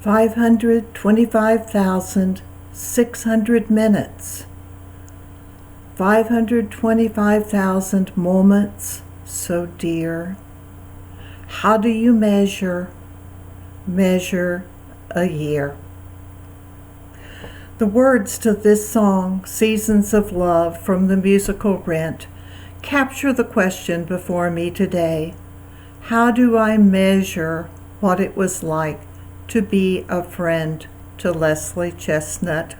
525,600 minutes. 525,000 moments so dear. How do you measure a year? The words to this song, Seasons of Love, from the musical Rent, capture the question before me today. How do I measure what it was like to be a friend to Leslie Chestnut?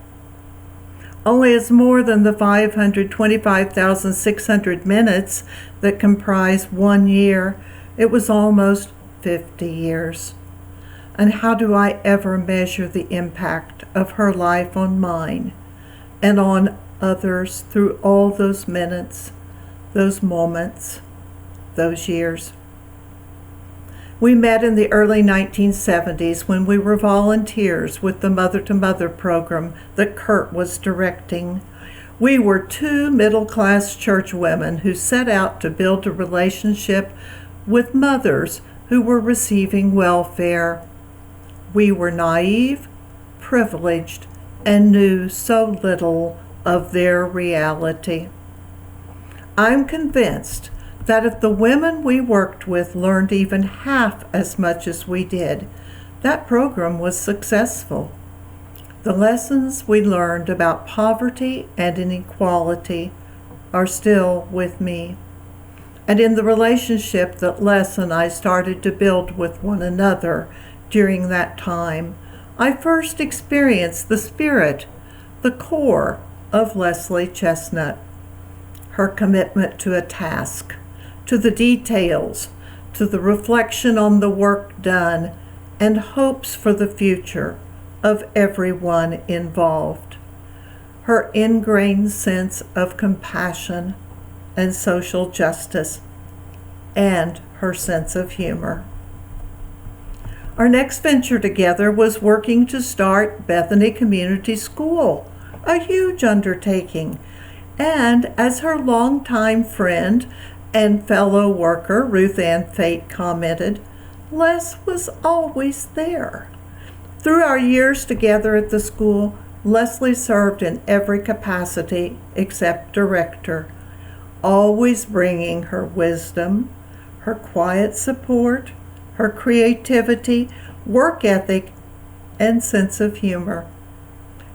Only as more than the 525,600 minutes that comprise 1 year, it was almost 50 years. And how do I ever measure the impact of her life on mine and on others through all those minutes, those moments, those years? We met in the early 1970s when we were volunteers with the Mother to Mother program that Kurt was directing. We were two middle-class church women who set out to build a relationship with mothers who were receiving welfare. We were naive, privileged, and knew so little of their reality. I'm convinced that if the women we worked with learned even half as much as we did, that program was successful. The lessons we learned about poverty and inequality are still with me. And in the relationship that Les and I started to build with one another during that time, I first experienced the spirit, the core of Leslie Chestnut. Her commitment to a task, to the details, to the reflection on the work done, and hopes for the future of everyone involved. Her ingrained sense of compassion and social justice, and her sense of humor. Our next venture together was working to start Bethany Community School, a huge undertaking. And as her longtime friend and fellow worker, Ruth Ann Fate, commented, Les was always there. Through our years together at the school, Leslie served in every capacity except director, always bringing her wisdom, her quiet support, her creativity, work ethic, and sense of humor.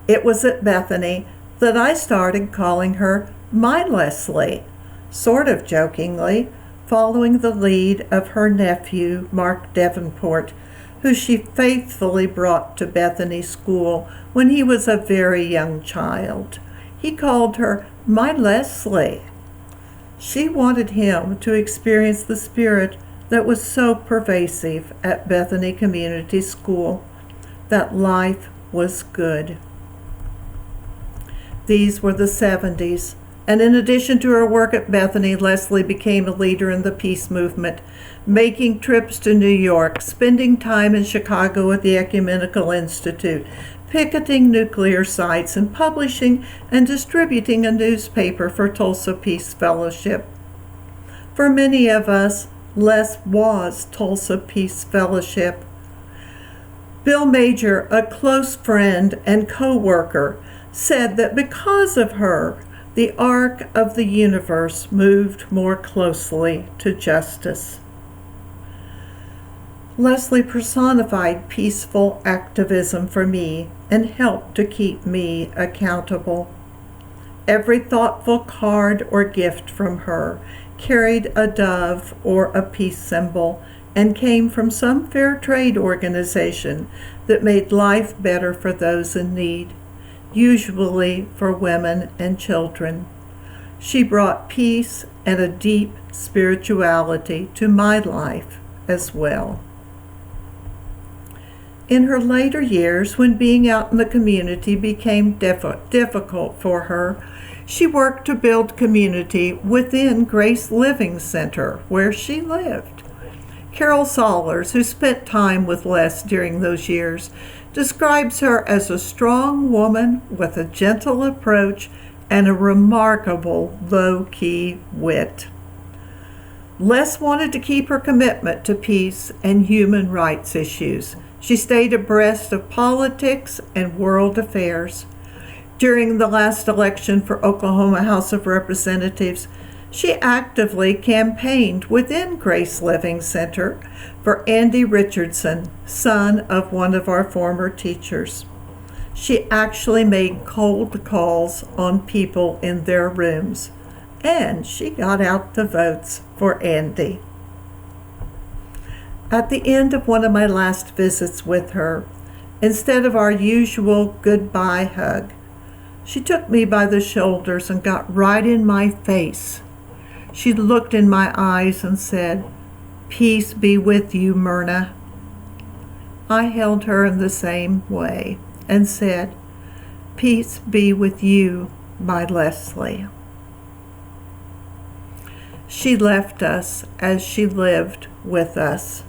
It was at Bethany that I started calling her my Leslie, sort of jokingly, following the lead of her nephew, Mark Davenport, who she faithfully brought to Bethany School when he was a very young child. He called her my Leslie. She wanted him to experience the spirit that was so pervasive at Bethany Community School, that life was good. These were the 70s, and in addition to her work at Bethany, Leslie became a leader in the peace movement, making trips to New York, spending time in Chicago at the Ecumenical Institute, picketing nuclear sites, and publishing and distributing a newspaper for Tulsa Peace Fellowship. For many of us, Les was Tulsa Peace Fellowship. Bill Major, a close friend and co-worker, said that because of her, the arc of the universe moved more closely to justice. Leslie personified peaceful activism for me and helped to keep me accountable. Every thoughtful card or gift from her carried a dove or a peace symbol and came from some fair trade organization that made life better for those in need, usually for women and children. She brought peace and a deep spirituality to my life as well. In her later years, when being out in the community became difficult for her, she worked to build community within Grace Living Center, where she lived. Carol Sollers, who spent time with Les during those years, describes her as a strong woman with a gentle approach and a remarkable low-key wit. Les wanted to keep her commitment to peace and human rights issues, She stayed abreast of politics and world affairs. During the last election for Oklahoma House of Representatives, she actively campaigned within Grace Living Center for Andy Richardson, son of one of our former teachers. She actually made cold calls on people in their rooms, and she got out the votes for Andy. At the end of one of my last visits with her, instead of our usual goodbye hug, she took me by the shoulders and got right in my face. She looked in my eyes and said, "Peace be with you, Myrna." I held her in the same way and said, "Peace be with you, my Leslie." She left us as she lived with us,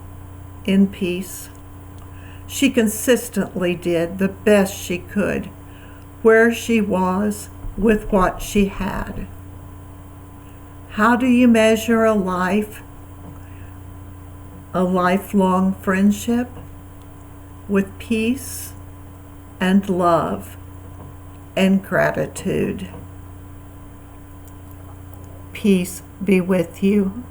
in peace. She consistently did the best she could, where she was, with what she had. How do you measure a life? A lifelong friendship with peace and love and gratitude. Peace be with you.